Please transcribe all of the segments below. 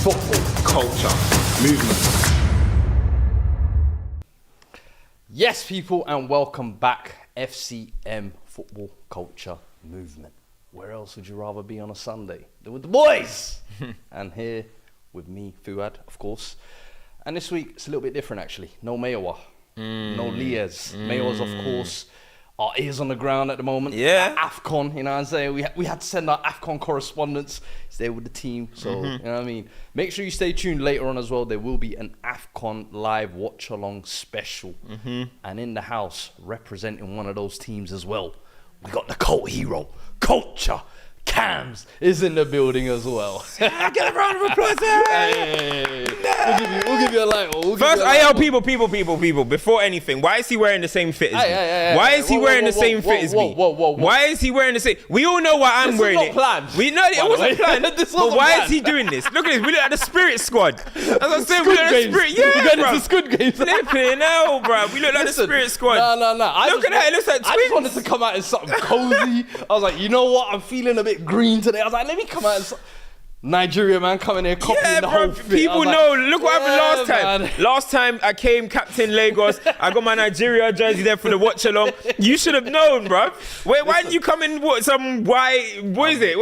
Football, culture, movement. Yes, people, and welcome back. FCM Football, Culture, Movement. Where else would you rather be on a Sunday than with the boys? And here with me, Fuad, of course. And this week, it's a little bit different, actually. No Mayowa, no Liaz. Mayowa's, of course, our ears on the ground at the moment. Yeah. AFCON, you know what I'm saying? We had to send our AFCON correspondents. He's there with the team, so, you know what I mean? Make sure you stay tuned later on as well. There will be an AFCON live watch-along special. And in the house, representing one of those teams as well, we got the cult hero, Culture. Cams is in the building as well. Get a round of applause. Hey. We'll give you a light one. First, people, before anything, why is he wearing the same fit as me? Why is he wearing the same fit as me? Why is he wearing the same? We all know why I'm wearing it. This was not planned. We know it wasn't planned. But why is he doing this? Look at this. We look at the Spirit Squad. As I said, we look at the Spirit. Yeah, bro. It's a Squid Games. Flipping hell, bro. We look like the Spirit Squad. No. Look at that. It looks like twins. I just wanted to come out in something cozy. I was like, you know what? I'm feeling a bit green today. I was like, let me come out in Nigeria, man, coming here copying the whole fit. People know. Look what happened last time. Man. Last time I came, Captain Lagos. I got my Nigeria jersey there for the watch along. You should have known, bro. Wait, why didn't you come in? Some white? What is it?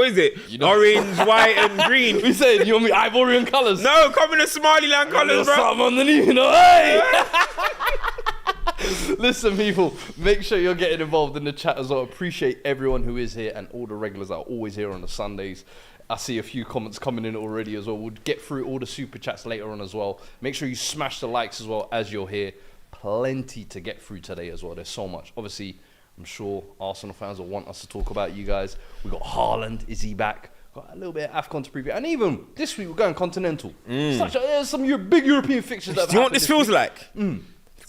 You know, orange, white, and green. We said you want me Ivorian colours? No, come in the Somaliland colours, bro. Something underneath, you know. Hey. Listen, people, make sure you're getting involved in the chat as well. Appreciate everyone who is here and all the regulars that are always here on the Sundays. I see a few comments coming in already as well. We'll get through all the super chats later on as well. Make sure you smash the likes as well as you're here. Plenty to get through today as well. There's so much. Obviously, I'm sure Arsenal fans will want us to talk about you guys. We got Haaland. Is he back? Got a little bit of AFCON to preview. And even this week, we're going continental. There's some big European fixtures. Do you know what this feels like?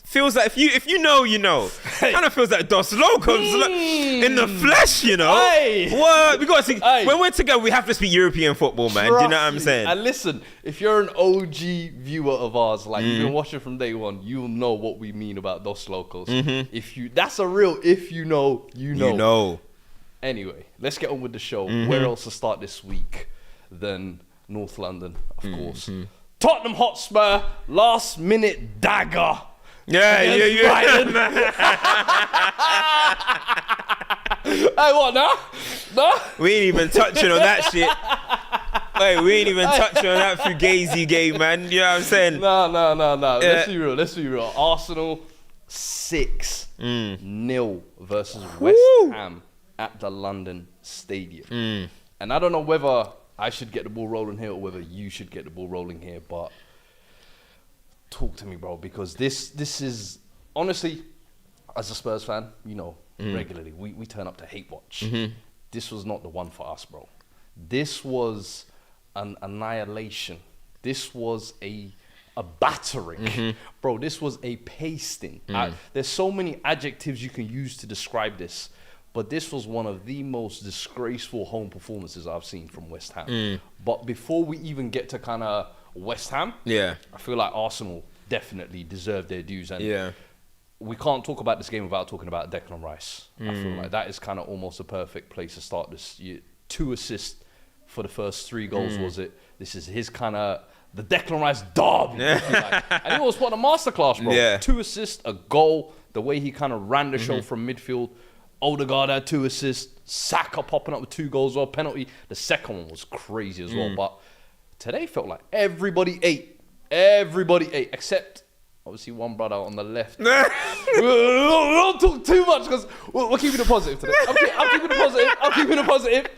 Feels like if you know, you know. Kind of feels like Dos Locos in the flesh, you know. What? We got to see. When we're together, we have to speak European football, man. Do you know what I'm saying? And listen, if you're an OG viewer of ours, like you've been watching from day one, you'll know what we mean about Dos Locos. That's a real if you know, you know. You know. Anyway, let's get on with the show. Where else to start this week than North London, of course. Tottenham Hotspur, last minute dagger. Yeah. Hey, what, no? We ain't even touching on that shit. Wait, we ain't even touching on that Fugazi game, man. You know what I'm saying? No. Let's be real. Arsenal 6-0 versus West Ham at the London Stadium. And I don't know whether I should get the ball rolling here or whether you should get the ball rolling here, but talk to me, bro, because this is, honestly, as a Spurs fan, you know, regularly, we turn up to hate watch. This was not the one for us, bro. This was an annihilation. This was a battering. Bro, this was a pasting. There's so many adjectives you can use to describe this, but this was one of the most disgraceful home performances I've seen from West Ham. But before we even get to kind of West Ham, I feel like Arsenal definitely deserve their dues, and we can't talk about this game without talking about Declan Rice. I feel like that is kind of almost a perfect place to start this year. 2 assists for the first 3 goals, was it? This is his kind of the Declan Rice derby, and he was what a masterclass, bro. 2 assists, a goal, the way he kind of ran the show from midfield. Odegaard had 2 assists, Saka popping up with 2 goals, well, penalty. The second one was crazy as well, but today felt like everybody ate, except obviously one brother on the left. We don't talk too much because we're keeping it positive today. I'm keeping it positive.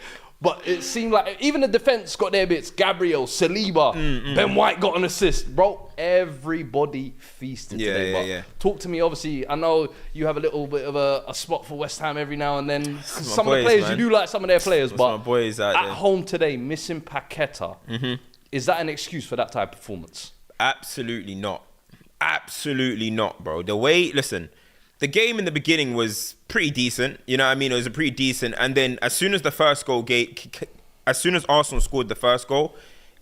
But it seemed like even the defense got their bits. Gabriel, Saliba, Ben White got an assist. Bro, everybody feasted today. Talk to me, obviously. I know you have a little bit of a spot for West Ham every now and then. Some of the players, man. You do like some of their players. But my boys out there. Home today, missing Paqueta. Is that an excuse for that type of performance? Absolutely not. Absolutely not, bro. Listen, the game in the beginning was pretty decent. You know what I mean? It was a pretty decent. And then as soon as Arsenal scored the first goal,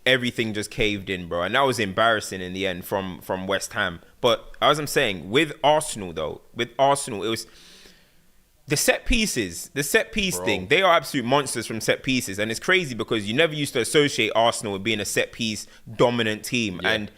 everything just caved in, bro. And that was embarrassing in the end from West Ham. But as I'm saying, with Arsenal, it was The set piece thing, they are absolute monsters from set pieces. And it's crazy because you never used to associate Arsenal with being a set piece dominant team. Yeah. And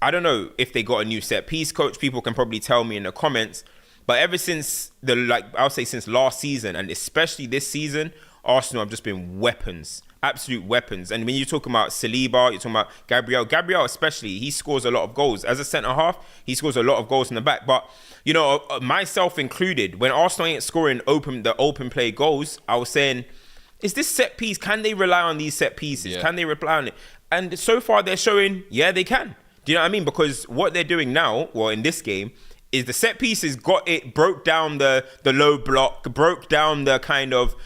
I don't know if they got a new set piece coach. People can probably tell me in the comments. But ever since I'll say since last season, and especially this season, Arsenal have just been weapons, absolute weapons. And when you're talking about Saliba, you're talking about Gabriel especially, he scores a lot of goals. As a centre-half, he scores a lot of goals in the back. But, you know, myself included, when Arsenal ain't scoring the open play goals, I was saying, is this set piece, can they rely on these set pieces? Yeah. Can they rely on it? And so far they're showing, yeah, they can. Do you know what I mean? Because what they're doing now, well, in this game, is the set pieces broke down the low block, broke down the kind of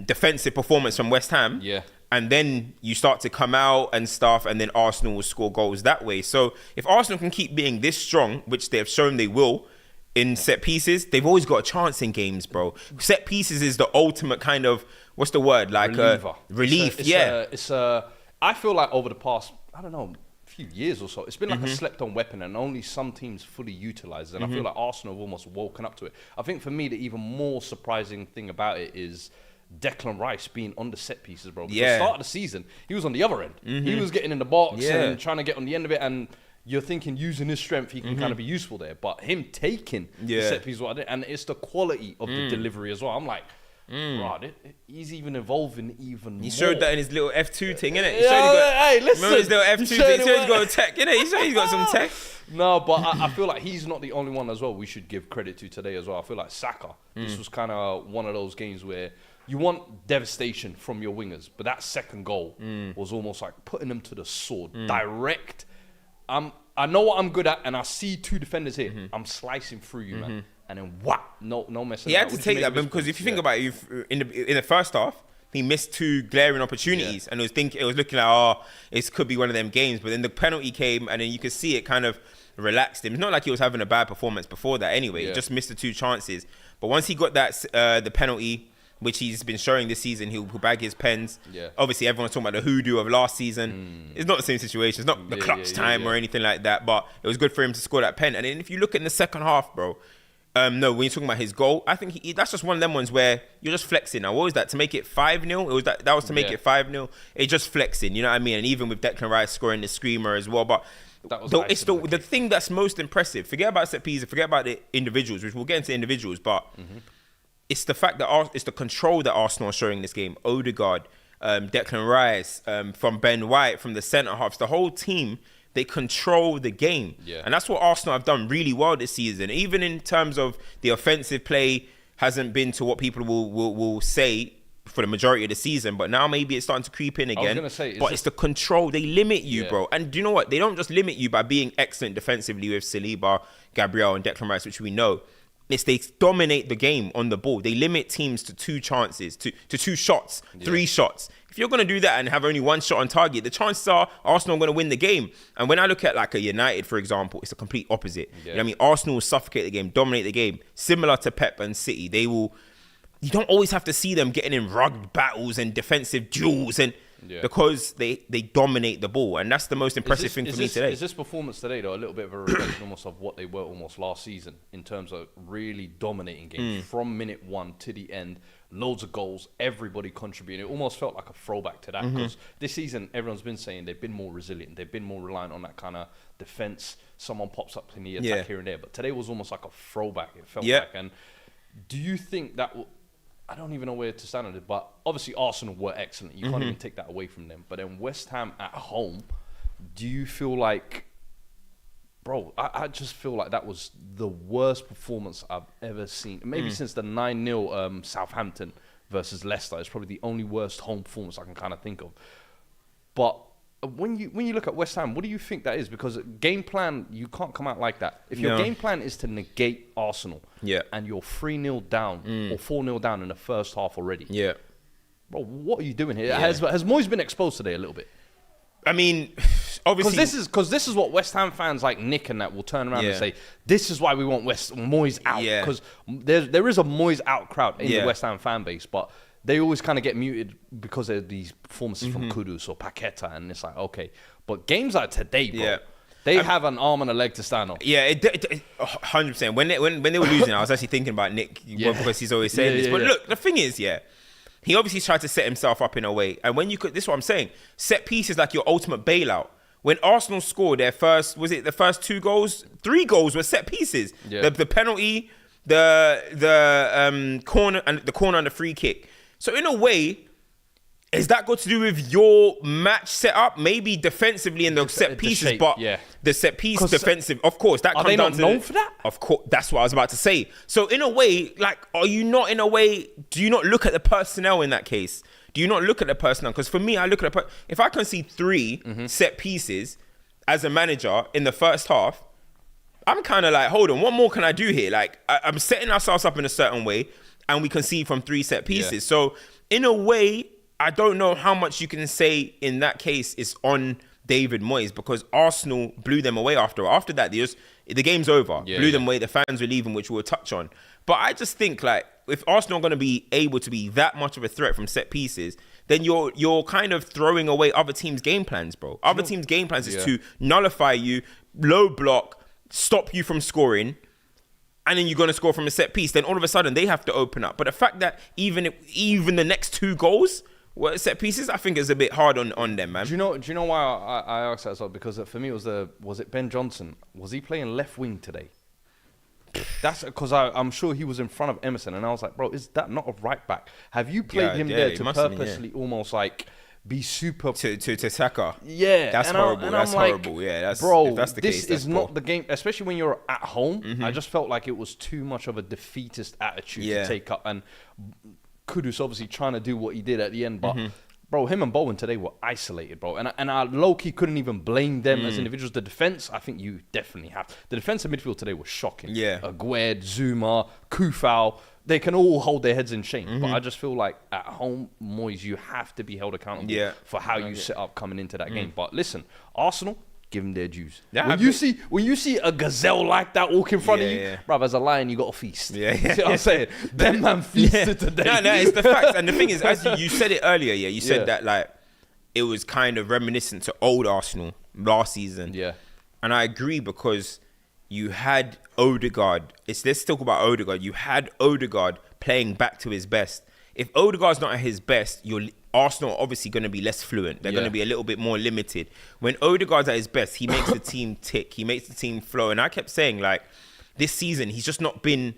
defensive performance from West Ham. Yeah. And then you start to come out and stuff, and then Arsenal will score goals that way. So if Arsenal can keep being this strong, which they've shown they will, in set pieces, they've always got a chance in games, bro. Set pieces is the ultimate kind of, what's the word? Like relief. I feel like over the past, I don't know, few years or so, it's been like a slept-on weapon, and only some teams fully utilize it. And I feel like Arsenal have almost woken up to it. I think for me, the even more surprising thing about it is Declan Rice being on the set pieces, bro. Because at the start of the season, he was on the other end. He was getting in the box and trying to get on the end of it, and you're thinking using his strength, he can kind of be useful there. But him taking the set piece, and it's the quality of the delivery as well. I'm like, right, he's even evolving even more. He showed that in his little F2 thing, innit? Hey, listen. Remember his little F2 thing? He showed he's got tech, innit? He showed he's got some tech. No, but I feel like he's not the only one as well we should give credit to today as well. I feel like Saka, this was kind of one of those games where you want devastation from your wingers, but that second goal was almost like putting them to the sword. Direct. I know what I'm good at, and I see two defenders here. I'm slicing through you, man. And then no messing. He had to take that, because if you think about it, in the first half, he missed two glaring opportunities, and it was looking like, it could be one of them games. But then the penalty came, and then you could see it kind of relaxed him. It's not like he was having a bad performance before that anyway. He just missed the two chances. But once he got that the penalty, which he's been showing this season, he'll bag his pens. Yeah. Obviously, everyone's talking about the hoodoo of last season. It's not the same situation. It's not the clutch time or anything like that. But it was good for him to score that pen. And then if you look in the second half, bro, when you're talking about his goal, I think that's just one of them ones where you're just flexing. Now, what was that? To make it 5-0? It was that was to make it 5-0. It's just flexing, you know what I mean? And even with Declan Rice scoring the screamer as well. But it's the thing that's most impressive. Forget about set pieces, forget about the individuals, which we'll get into individuals, but it's the fact that it's the control that Arsenal are showing in this game. Odegaard, Declan Rice, from Ben White, from the centre-halves, the whole team, they control the game. Yeah. And that's what Arsenal have done really well this season. Even in terms of the offensive play hasn't been to what people will say for the majority of the season. But now maybe it's starting to creep in again. I was going to say, it's the control. They limit you, bro. And do you know what? They don't just limit you by being excellent defensively with Saliba, Gabriel, and Declan Rice, which we know. They dominate the game on the ball. They limit teams to two chances, to two shots, 3 shots. If you're going to do that and have only one shot on target, the chances are Arsenal are going to win the game. And when I look at like a United, for example, it's the complete opposite. You know what I mean? Arsenal will suffocate the game, dominate the game, similar to Pep and City. You don't always have to see them getting in rugged battles and defensive duels because they dominate the ball. And that's the most impressive thing for me today. Is this performance today, though, a little bit of a reflection almost of what they were almost last season in terms of really dominating games from minute 1 to the end? Loads of goals, everybody contributing. It almost felt like a throwback to that because this season, everyone's been saying they've been more resilient. They've been more reliant on that kind of defense. Someone pops up in the attack here and there. But today was almost like a throwback, it felt like. And do you think that... I don't even know where to stand on it, but obviously Arsenal were excellent. You can't even take that away from them. But then West Ham at home, do you feel like... Bro, I just feel like that was the worst performance I've ever seen. Maybe since the 9-0 Southampton versus Leicester. It's probably the only worst home performance I can kind of think of. But when you look at West Ham, what do you think that is? Because game plan, you can't come out like that. If your game plan is to negate Arsenal and you're 3-0 down or 4-0 down in the first half already, bro, what are you doing here? Has Moyes been exposed today a little bit? I mean, obviously... Because this is what West Ham fans like Nick and that will turn around and say, this is why we want Moyes out. Because there is a Moyes out crowd in the West Ham fan base, but they always kind of get muted because of these performances from Kudus or Paqueta, and it's like, okay. But games like today, bro... They have an arm and a leg to stand on. Yeah, 100%. When they were losing, I was actually thinking about Nick because he's always saying this. But look, the thing is, he obviously tried to set himself up in a way. And when this is what I'm saying, set piece is like your ultimate bailout. When Arsenal scored their first, was it the first 2 goals? 3 goals were set pieces. Yeah. The penalty, the corner and the free kick. So in a way, is that got to do with your match setup? Maybe defensively in the set pieces, shape, but the set piece defensive, of course, that comes down to. Are they not known for that? Of course, that's what I was about to say. So in a way, like, do you not look at the personnel in that case? Do you not look at the personnel? Because for me, I look at if I can see 3 set pieces as a manager in the first half, I'm kind of like, hold on, what more can I do here? Like, I'm setting ourselves up in a certain way, and we can see from 3 set pieces. Yeah. So in a way, I don't know how much you can say in that case is on David Moyes, because Arsenal blew them away after. After that, the game's over. Blew them away. The fans were leaving, which we'll touch on. But I just think, like, if Arsenal are going to be able to be that much of a threat from set pieces, then you're kind of throwing away other teams' game plans, bro. Other teams' game plans is to nullify you, low block, stop you from scoring, and then you're going to score from a set piece. Then all of a sudden, they have to open up. But the fact that even the next 2 goals were set pieces, I think is a bit hard on them, man. Do you know why I asked that as well? Because for me, was it Ben Johnson? Was he playing left wing today? That's because I'm sure he was in front of Emerson, and I was like, bro, is that not a right back? Have you played him there to purposely almost like be super to Saka? Yeah, that's horrible. That's horrible. Yeah, that's bro. If that's the this case, that's is not the game, especially when you're at home. I just felt like it was too much of a defeatist attitude to take up, and Kudus obviously trying to do what he did at the end, but. Bro, him and Bowen today were isolated, bro. And I low-key couldn't even blame them as individuals. The defense, I think you definitely have. The defensive midfield today was shocking. Yeah. Aguerd, Zuma, Kufau, they can all hold their heads in shame. But I just feel like at home, Moyes, you have to be held accountable for how you set up coming into that game. But listen, Arsenal, give them their dues. Yeah, when you see a gazelle like that walk in front of you, bruv, as a lion, you got to feast. See what I'm saying? Them man feasted today. No, it's the facts. And the thing is, as you said it earlier, you said that like it was kind of reminiscent to old Arsenal last season. Yeah. And I agree, because you had Odegaard. Let's talk about Odegaard. You had Odegaard playing back to his best. If Odegaard's not at his best, Arsenal are obviously going to be less fluent. They're going to be a little bit more limited. When Odegaard's at his best, he makes the team tick. He makes the team flow. And I kept saying, like, this season, he's just not been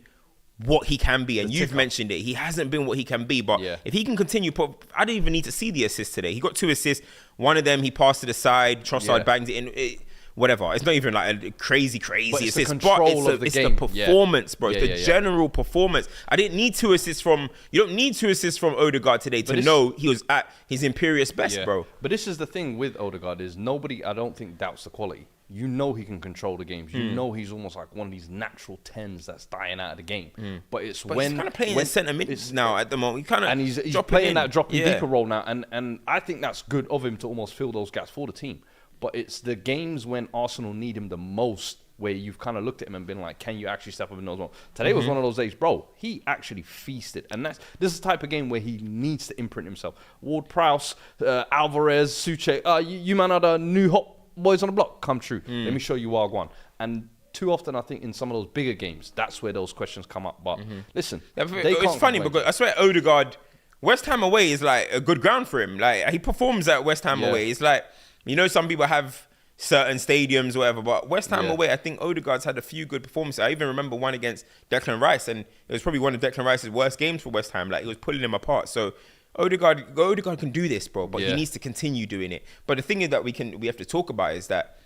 what he can be. And you've mentioned it. He hasn't been what he can be. But if he can continue, I didn't even need to see the assist today. He got 2 assists. One of them, he passed to the side. Trossard banged it in. Whatever. It's not even like a crazy assist, but it's the performance, bro. It's the general performance. I didn't need 2 assists you don't need 2 assists from Odegaard today to know he was at his imperious best, bro. But this is the thing with Odegaard, is nobody, I don't think, doubts the quality. You know he can control the games. You know he's almost like one of these natural 10s that's dying out of the game. But he's kind of playing in centre mid now at the moment. He's playing that dropping deeper role now, and I think that's good of him to almost fill those gaps for the team. But it's the games when Arsenal need him the most where you've kind of looked at him and been like, can you actually step up in those moments? Today was one of those days, bro. He actually feasted. And this is the type of game where he needs to imprint himself. Ward-Prowse, Alvarez, Suche, you man are the new hot boys on the block. Come true. Let me show you Wagwan. And too often, I think, in some of those bigger games, that's where those questions come up. But listen, it's funny because I swear Odegaard, West Ham away is like a good ground for him. Like, he performs at West Ham away. It's like, you know, some people have certain stadiums or whatever, but West Ham away, I think Odegaard's had a few good performances. I even remember one against Declan Rice, and it was probably one of Declan Rice's worst games for West Ham. Like, he was pulling him apart. So Odegaard can do this, bro, but he needs to continue doing it. But the thing is that we have to talk about is that,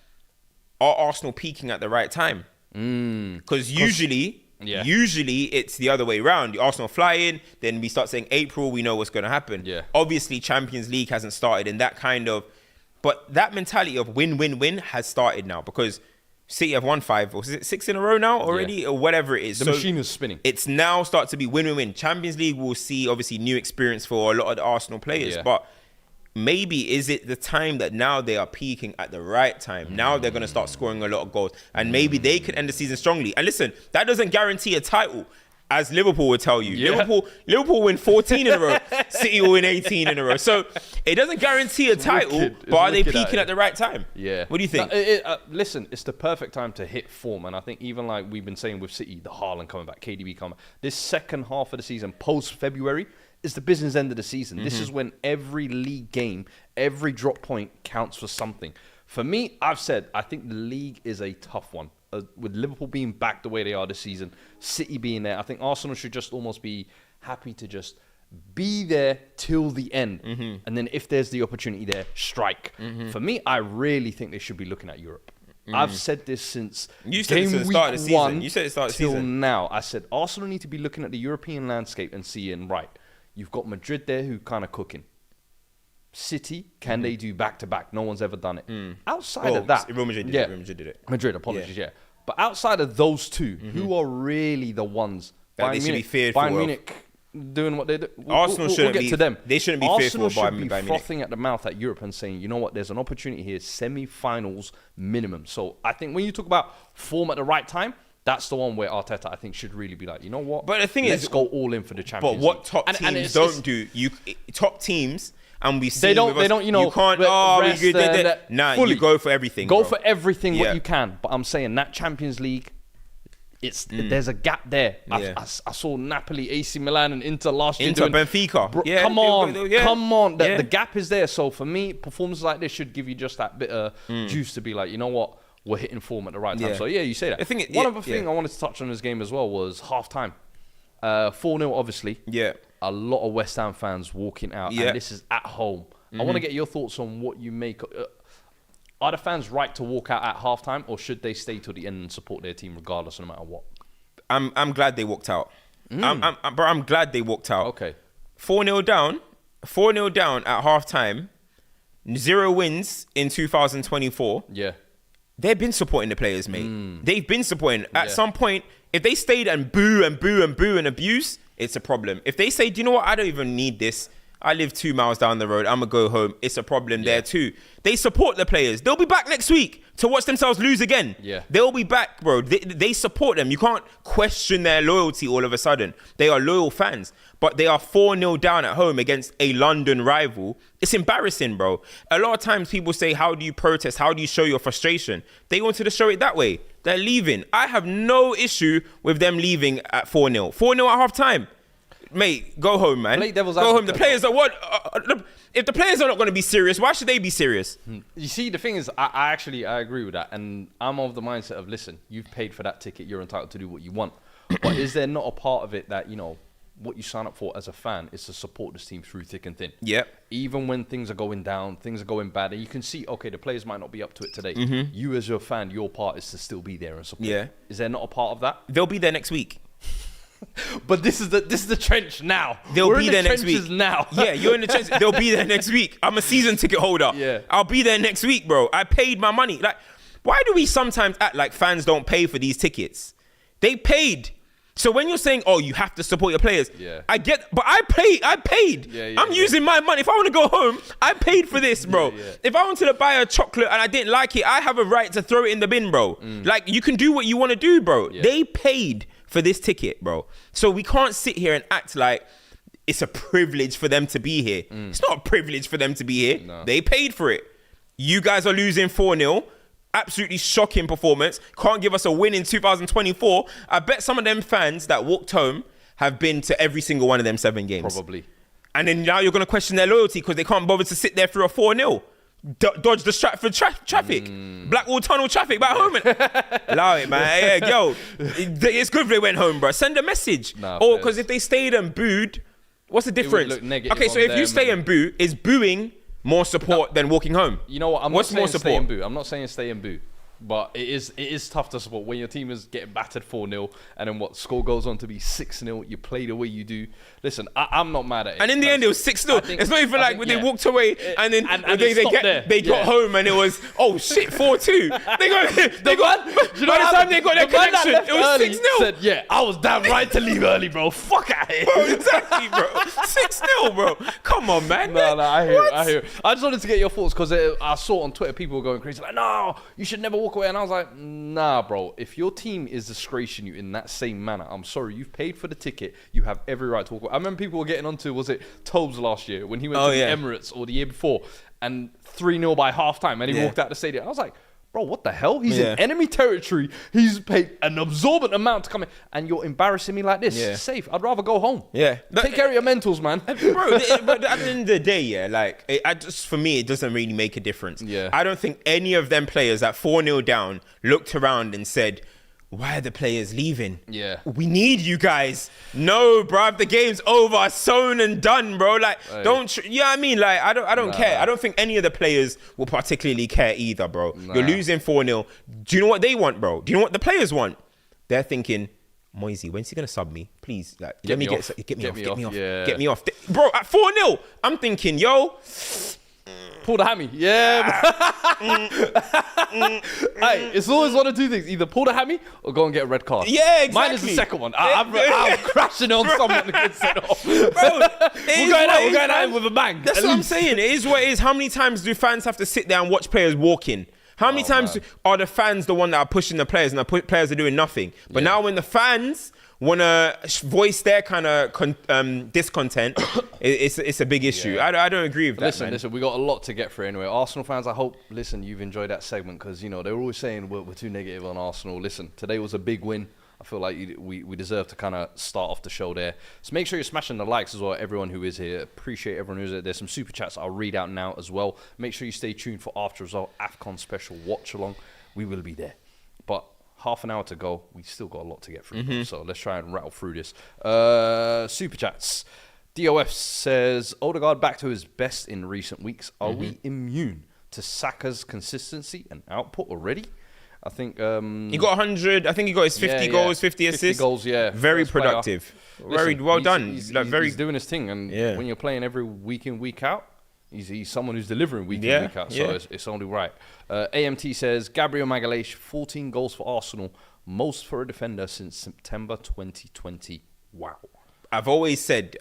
are Arsenal peaking at the right time? Because usually it's the other way around. Arsenal fly in, then we start saying April, we know what's going to happen. Obviously, Champions League hasn't started, and that kind of... But that mentality of win has started now, because City have won 5 or 6 in a row now already, or whatever it is. The machine is spinning. It's now start to be win. Champions League will see obviously new experience for a lot of the Arsenal players, but maybe is it the time that now they are peaking at the right time? Now they're going to start scoring a lot of goals, and maybe they can end the season strongly. And listen, that doesn't guarantee a title. as Liverpool would tell you. Liverpool win 14 in a row. City will win 18 in a row. So it doesn't guarantee a title, but are they peaking at the right time? Yeah. What do you think? Listen, it's the perfect time to hit form. And I think even like we've been saying with City, the Haaland coming back, KDB coming back. This second half of the season, post-February, is the business end of the season. This is when every league game, every drop point counts for something. For me, I've said, I think the league is a tough one. With Liverpool being back the way they are this season, City being there, I think Arsenal should just almost be happy to just be there till the end. And then if there's the opportunity there, strike. For me, I really think they should be looking at Europe. I've said this since game week 1 You said it started the till season. now. I said Arsenal need to be looking at the European landscape and seeing, right, you've got Madrid there who kind of cooking. City, can they do back-to-back? No one's ever done it. Outside of that... Real Madrid did it. Real Madrid did it. Madrid, apologies, yeah. But outside of those two, who are really the ones... That they should be feared Bayern for. Munich doing what they do. Arsenal shouldn't we'll get to them. They shouldn't be Arsenal fearful of should be Bayern Munich. frothing at the mouth at Europe and saying, you know what, there's an opportunity here, semi-finals minimum. So I think when you talk about form at the right time, that's the one where Arteta, I think, should really be like, you know what? But the thing let's is... go all in for the Champions But what League. top teams don't do... Top teams... And we see they don't, you know, you can't. fully you go for everything. Go bro. for everything what you can. But I'm saying that Champions League, there's a gap there. Yeah. I saw Napoli, AC Milan, and Inter last year. Benfica. Come on. The gap is there. So for me, performances like this should give you just that bit of juice to be like, you know what, we're hitting form at the right time. Yeah. So yeah, you say that. One other thing I wanted to touch on this game as well was half time. 4-0, obviously. Yeah. A lot of West Ham fans walking out, and this is at home. I want to get your thoughts on what you make. Are the fans right to walk out at halftime, or should they stay till the end and support their team regardless, no matter what? I'm glad they walked out. I'm glad they walked out. Okay. 4-0 down at halftime. 0 wins in 2024. Yeah. They've been supporting the players, mate. They've been supporting. At some point, if they stayed and boo and abuse, it's a problem. If they say, do you know what, I don't even need this. I live 2 miles down the road. I'm going to go home. It's a problem there too. They support the players. They'll be back next week to watch themselves lose again. Yeah. They'll be back, bro. They support them. You can't question their loyalty all of a sudden. They are loyal fans. But they are 4-0 down at home against a London rival. It's embarrassing, bro. A lot of times people say, how do you protest? How do you show your frustration? They wanted to show it that way. They're leaving. I have no issue with them leaving at 4-0. 4-0 at half time. Mate, go home, man. Go home. The players are what? If the players are not going to be serious, why should they be serious? You see, the thing is, I agree with that. And I'm of the mindset of, listen, you've paid for that ticket. You're entitled to do what you want. But is there not a part of it that, you know, what you sign up for as a fan is to support this team through thick and thin? Yeah. Even when things are going down, things are going bad, and you can see, okay, the players might not be up to it today. You as your fan, your part is to still be there and support. Yeah. Is there not a part of that? They'll be there next week. But this is the trench now. They'll be there next week. Now. Yeah, you're in the trench. They'll be there next week. I'm a season ticket holder. Yeah. I'll be there next week, bro. I paid my money. Like, why do we sometimes act like fans don't pay for these tickets? They paid. So when you're saying, oh, you have to support your players, I get, but I paid. I'm using my money. If I want to go home, I paid for this, bro. If I wanted to buy a chocolate and I didn't like it, I have a right to throw it in the bin, bro. Like, you can do what you want to do, bro. They paid for this ticket, bro. So we can't sit here and act like it's a privilege for them to be here. It's not a privilege for them to be here. No. They paid for it. You guys are losing 4-0. Absolutely shocking performance. Can't give us a win in 2024. I bet some of them fans that walked home have been to every single one of them 7 games. Probably. And then now you're going to question their loyalty because they can't bother to sit there through a 4-0. Dodge the Stratford traffic. Blackwall Tunnel traffic back home. Allow it, man. Yeah, yo, it's good if they went home, bro. Send a message. Or because if they stayed and booed, what's the difference? Okay, so if you stay and boo, is booing more support than walking home? You know what? What's more support? Stay and boo. I'm not saying stay and boo. But it is tough to support when your team is getting battered 4-0 and then score goes on to be 6-0. You play the way you do. Listen, I'm not mad at it. And in the end, it was 6-0. It's not even like when they walked away and then they got home and it was, oh shit, 4-2. They got by the time they got their connection, it was 6-0. Said, yeah, I was damn right to leave early, bro. Fuck out here. Bro, exactly, bro. 6-0, bro. Come on, man. No, I hear it. I just wanted to get your thoughts because I saw on Twitter people were going crazy like, no, you should never walk walk away. And I was like, nah, bro. If your team is disgracing you in that same manner, I'm sorry. You've paid for the ticket. You have every right to walk away. I remember people were getting onto, was it Tobes last year when he went to the Emirates, or the year before, and 3-0 by halftime, and he walked out the stadium. I was like, bro, what the hell? He's in enemy territory. He's paid an absorbent amount to come in, and you're embarrassing me like this. Yeah. Safe. I'd rather go home. Yeah. Take care of your mentals, man. Bro, but at the end of the day, like, for me, it doesn't really make a difference. Yeah. I don't think any of them players at 4-0 down looked around and said, why are the players leaving? Yeah. We need you guys. No, bruv, the game's over, sewn and done, bro. Like, you know what I mean? Like, I don't care. I don't think any of the players will particularly care either, bro. You're losing 4-0. Do you know what they want, bro? Do you know what the players want? They're thinking, Moisey, when's he gonna sub me? Please, like, get me off. Get me off. Bro, at 4-0, I'm thinking, yo, pull the hammy. Yeah. Hey, it's always one of two things. Either pull the hammy or go and get a red card. Yeah, exactly. Mine is the second one. I'm crashing on someone that gets sent off. Bro, we're going out with a bang. That's what I'm saying. It is what it is. How many times do fans have to sit there and watch players walk in? How many times are the fans the one that are pushing the players and the players are doing nothing? But now when the fans want to voice their kind of discontent, it's a big issue. I don't agree with that, Listen, we got a lot to get through anyway. Arsenal fans, I hope, you've enjoyed that segment, because, you know, they were always saying we're too negative on Arsenal. Listen, today was a big win. I feel like we deserve to kind of start off the show there. So make sure you're smashing the likes as well, everyone who is here. Appreciate everyone who's here. There's some super chats I'll read out now as well. Make sure you stay tuned for after result AFCON special watch along. We will be there. But half an hour to go. We still got a lot to get through. So let's try and rattle through this. Super chats. DOF says, Odegaard back to his best in recent weeks. Are we immune to Saka's consistency and output already? I think he got 100. I think he got his 50 goals, 50 assists. 50 goals, very productive. Very well done. He's doing his thing, and when you're playing every week in, week out, he's someone who's delivering week in, week out. So it's only right. AMT says Gabriel Magalhaes, 14 goals for Arsenal, most for a defender since September 2020. Wow. I've always said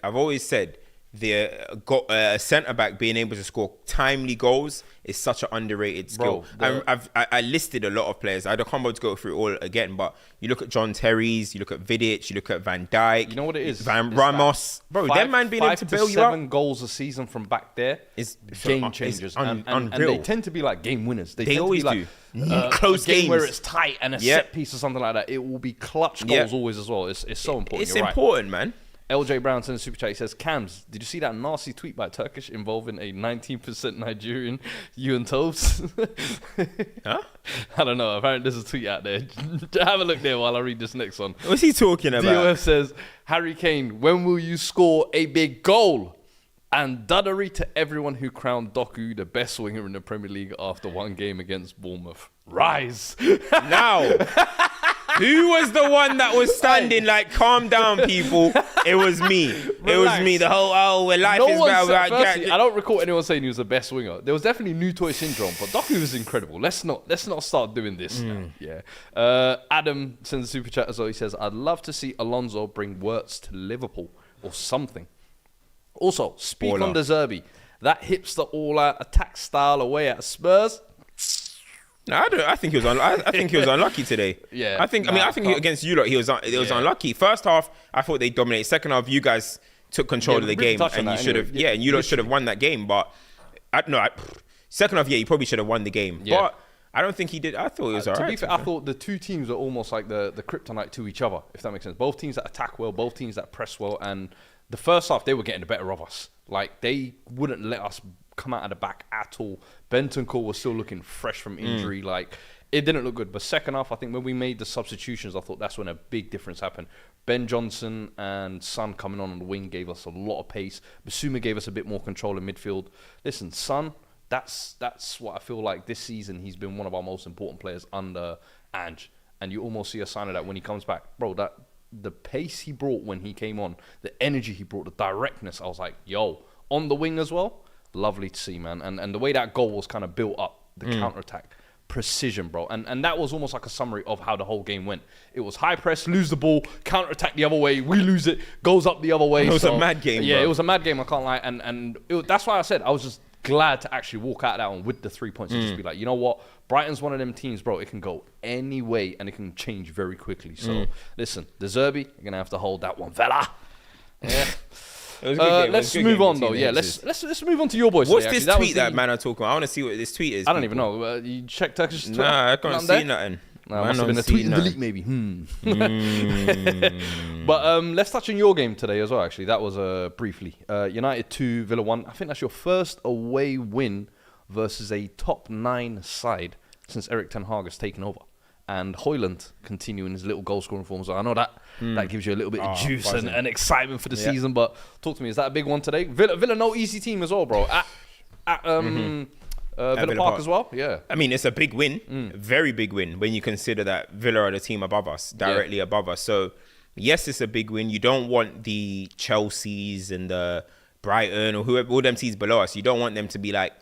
the centre back being able to score timely goals is such an underrated skill. I listed a lot of players. I don't want to go through it all again, but you look at John Terry's, you look at Vidic, you look at Van Dijk. You know what it is? Ramos. Bro, them man being able to bail you out. 7 goals a season from back there is game changers. And they tend to be like game winners. They always do. Close games where it's tight and a set piece or something like that. It will be clutch goals always as well. It's so important. It's important, man. LJ Brown sends a super chat. He says, Cams, did you see that nasty tweet by Turkish involving a 19% Nigerian, you and Tobes? Huh? I don't know. Apparently there's a tweet out there. Have a look there while I read this next one. What's he talking about? DOF says, Harry Kane, when will you score a big goal? And duddery to everyone who crowned Doku the best winger in the Premier League after one game against Bournemouth. Rise. Now, who was the one that was standing like, calm down, people? It was me. It was me. The whole, life is bad. I don't recall anyone saying he was the best winger. There was definitely new toy syndrome, but Doku was incredible. Let's not start doing this now. Yeah. Adam sends a super chat as well. He says, I'd love to see Alonso bring Wirtz to Liverpool or something. Also, speak on De Zerbi. That hipster all-out attack style away at Spurs. No, I think he was. I think he was unlucky today. Yeah. I think against you lot, he was unlucky. First half, I thought they dominated. Second half, you guys took control of the game, and you should have. And you lot should have won that game. But second half, you probably should have won the game. Yeah. But I don't think he did. I thought it was alright. To be fair, I thought the two teams were almost like the kryptonite to each other, if that makes sense. Both teams that attack well, both teams that press well, and the first half they were getting the better of us. Like they wouldn't let us come out of the back at all. Bentancur was still looking fresh from injury. Like it didn't look good. But second half, I think when we made the substitutions, I thought that's when a big difference happened. Ben Johnson and Son coming on the wing gave us a lot of pace. Basuma gave us a bit more control in midfield. Listen, Son, that's what I feel like this season he's been one of our most important players under Ange. And you almost see a sign of that when he comes back. Bro, the pace he brought when he came on, the energy he brought, the directness, I was like, yo, on the wing as well, lovely to see, man. And the way that goal was kind of built up, the counter-attack, precision, bro. And that was almost like a summary of how the whole game went. It was high press, lose the ball, counter-attack the other way, we lose it, goes up the other way. It was a mad game, Yeah, bro. It was a mad game, I can't lie. And that's why I said I was just glad to actually walk out of that one with the 3 points and just be like, you know what? Brighton's one of them teams, bro. It can go any way and it can change very quickly. So, listen, De Zerbi, you're going to have to hold that one, fella. Yeah. Let's move on, though. Yeah, let's move on to your boys. What's today, this tweet that man are talking about? I want to see what this tweet is. I don't even know. You check Turkish Twitter? Nah, I can't see nothing. No, must have been a tweet in the leak, maybe. But let's touch on your game today as well, actually. That was briefly. United 2, Villa 1. I think that's your first away win versus a top 9 side since Erik ten Hag has taken over. And Haaland continuing his little goal-scoring form. So I know that gives you a little bit of juice and excitement for the season. But talk to me, is that a big one today? Villa no easy team as well, bro. At Villa Park as well, yeah. I mean, it's a big win, very big win when you consider that Villa are the team above us, directly above us. So, yes, it's a big win. You don't want the Chelseas and the Brighton or whoever, all them teams below us. You don't want them to be like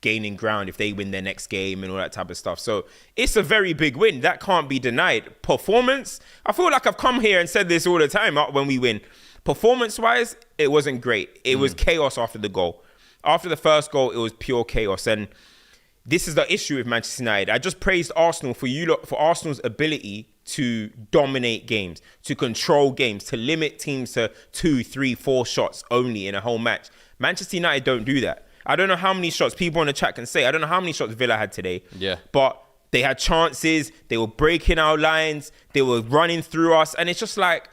gaining ground if they win their next game and all that type of stuff. So, it's a very big win. That can't be denied. Performance, I feel like I've come here and said this all the time when we win. Performance-wise, it wasn't great. It was chaos after the goal. After the first goal, it was pure chaos. And this is the issue with Manchester United. I just praised Arsenal for Arsenal's ability to dominate games, to control games, to limit teams to 2, 3, 4 shots only in a whole match. Manchester United don't do that. I don't know how many shots people on the chat can say. I don't know how many shots Villa had today. Yeah. But they had chances. They were breaking our lines. They were running through us. And it's just like,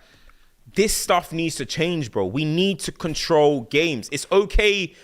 this stuff needs to change, bro. We need to control games. It's okay.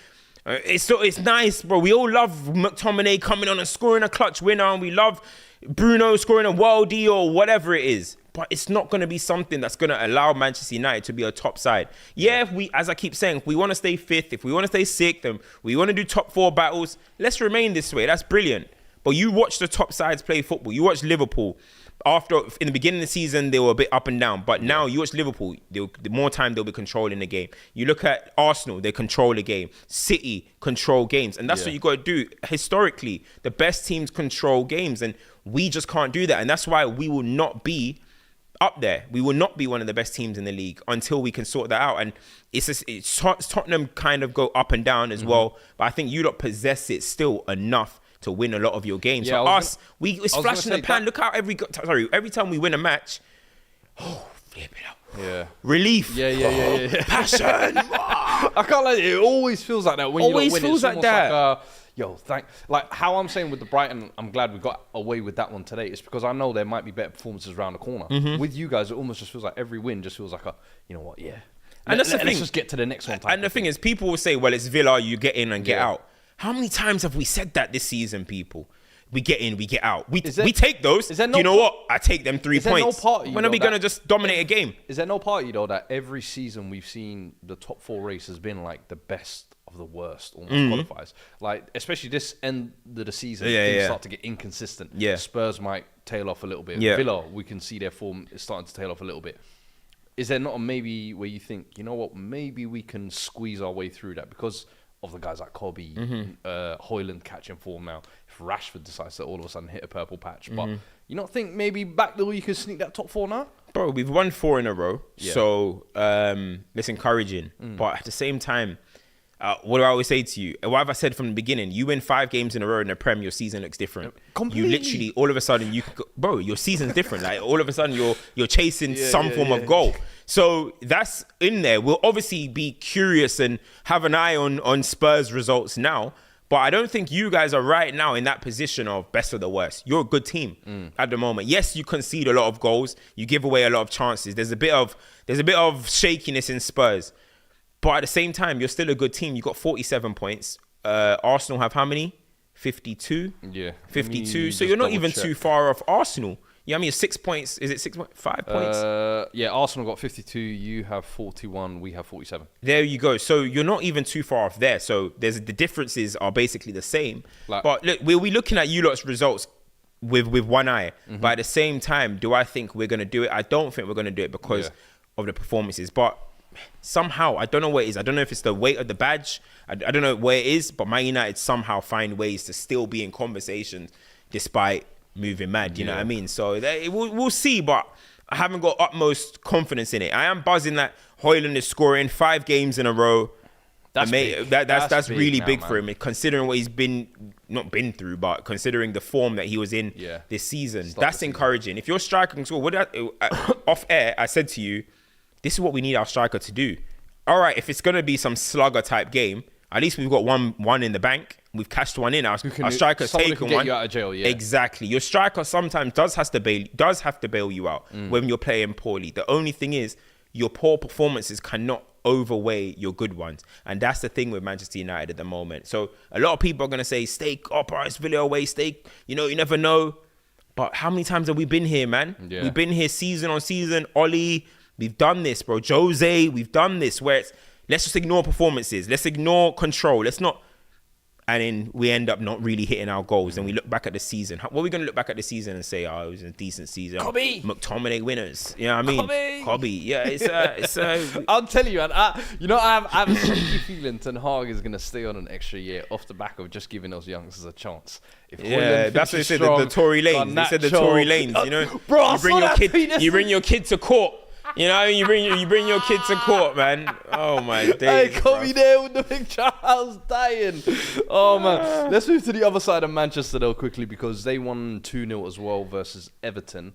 It's nice, bro. We all love McTominay coming on and scoring a clutch winner, and we love Bruno scoring a worldie or whatever it is. But it's not going to be something that's going to allow Manchester United to be a top side. Yeah, if we, as I keep saying, if we want to stay 5th, if we want to stay 6th, and we want to do top 4 battles, let's remain this way. That's brilliant. But you watch the top sides play football. You watch Liverpool. In the beginning of the season, they were a bit up and down. But now you watch Liverpool, the more time they'll be controlling the game. You look at Arsenal, they control the game. City control games. And that's what you got to do. Historically, the best teams control games. And we just can't do that. And that's why we will not be up there. We will not be one of the best teams in the league until we can sort that out. And it's Tottenham kind of go up and down as well. But I think you lot possess it still enough to win a lot of your games. Yeah, For us, it's flashing the pan. Look how every time we win a match, flip it up. Yeah. Relief. Yeah. Passion. I can't lie, it always feels like that when you win. Feels it's like that. Like how I'm saying with the Brighton, I'm glad we got away with that one today. It's because I know there might be better performances around the corner. With you guys, it almost just feels like every win just feels like you know what, yeah. And that's the thing. Let's just get to the next one. And the thing is, people will say, well, it's Villa, you get in and get out. How many times have we said that this season, people? We get in, we get out. We take those. Do you know what? I take them 3 points. When are we going to just dominate a game? Is there no part of you, though, that every season we've seen the top 4 race has been like the best of the worst, almost qualifies. Like, especially this end of the season, things start to get inconsistent. Yeah. Spurs might tail off a little bit. Yeah. Villa, we can see their form is starting to tail off a little bit. Is there not a maybe where you think, you know what, maybe we can squeeze our way through that because of the guys like Kobe, Haaland catching form now. If Rashford decides to all of a sudden hit a purple patch, but you don't think maybe back there you could sneak that top 4 now? Bro, we've won 4 in a row, so it's encouraging. But at the same time, what do I always say to you? What have I said from the beginning? You win 5 games in a row in the Prem, your season looks different. Completely. You literally, all of a sudden, your season's different. Like all of a sudden, you're chasing some form of goal. So that's in there. We'll obviously be curious and have an eye on Spurs results now. But I don't think you guys are right now in that position of best of the worst. You're a good team at the moment. Yes, you concede a lot of goals. You give away a lot of chances. There's a bit of shakiness in Spurs. But at the same time, you're still a good team. You got 47 points. Arsenal have how many? 52? Yeah. 52. So you're not even too far off Arsenal. Yeah, I mean, 6 points. Is it 5 points? Yeah, Arsenal got 52. You have 41. We have 47. There you go. So you're not even too far off there. So the differences are basically the same. But look, we'll be looking at you lot's results with one eye. But at the same time, do I think we're going to do it? I don't think we're going to do it because of the performances. But somehow, I don't know what it is. I don't know if it's the weight of the badge. I don't know where it is. But Man United somehow find ways to still be in conversations despite moving mad, you know what I mean? So we'll see, but I haven't got utmost confidence in it. I am buzzing that Haaland is scoring 5 games in a row. That's big. That's big really now, big man. for him, considering what he's not been through, but considering the form that he was in this season. That's encouraging. If your striker can score, off air, I said to you, this is what we need our striker to do. All right, if it's going to be some slugger type game, at least we've got one in the bank. We've cashed one in. Our striker's taken get one. you out of jail, yeah. Exactly. Your striker sometimes does have to bail you out when you're playing poorly. The only thing is, your poor performances cannot overweigh your good ones. And that's the thing with Manchester United at the moment. So a lot of people are going to say, stay up, it's Villa away, you never know. But how many times have we been here, man? Yeah. We've been here season on season. Ollie, we've done this, bro. Jose, we've done this where it's, let's just ignore performances. Let's ignore control. Let's not. And then we end up not really hitting our goals. And we look back at the season. What are we going to look back at the season and say, it was a decent season? Cobby! McTominay winners. You know what I mean? Cobby. Yeah, it's I'll tell you, man. I have a sneaky feeling Ten Hag is going to stay on an extra year off the back of just giving those youngsters a chance. That's what they said, the Tory lanes. They said the Tory lanes, Bro, you bring your kid to court. You bring your kid to court, man. Oh my days. Hey, Cobby there with the picture. I was dying. Oh man. Let's move to the other side of Manchester though quickly, because they won 2-0 as well versus Everton.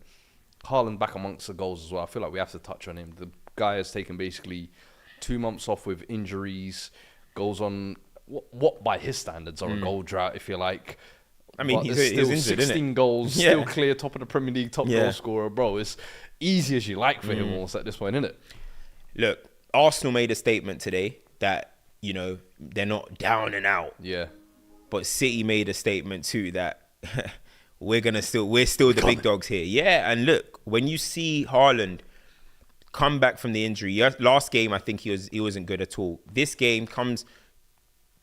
Haaland back amongst the goals as well. I feel like we have to touch on him. The guy has taken basically 2 months off with injuries. Goes on what by his standards are a goal drought, if you like. I mean, but he's still injured, 16 goals, still clear top of the Premier League, top goal scorer, bro. It's easy as you like for him almost at this point, isn't it? Look, Arsenal made a statement today that, they're not down and out. Yeah. But City made a statement too that we're still the big dogs here. Yeah, and look, when you see Haaland come back from the injury, last game I think he wasn't good at all. This game comes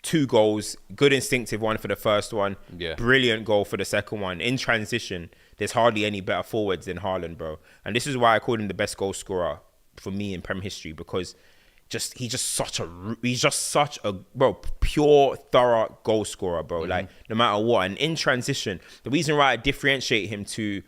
2 goals, good instinctive one for the first one, brilliant goal for the second one. In transition, there's hardly any better forwards than Haaland, bro. And this is why I called him the best goal scorer for me in Premier history, because he's just such a pure, thorough goal scorer, bro. Like, no matter what. And in transition, the reason why I differentiate him to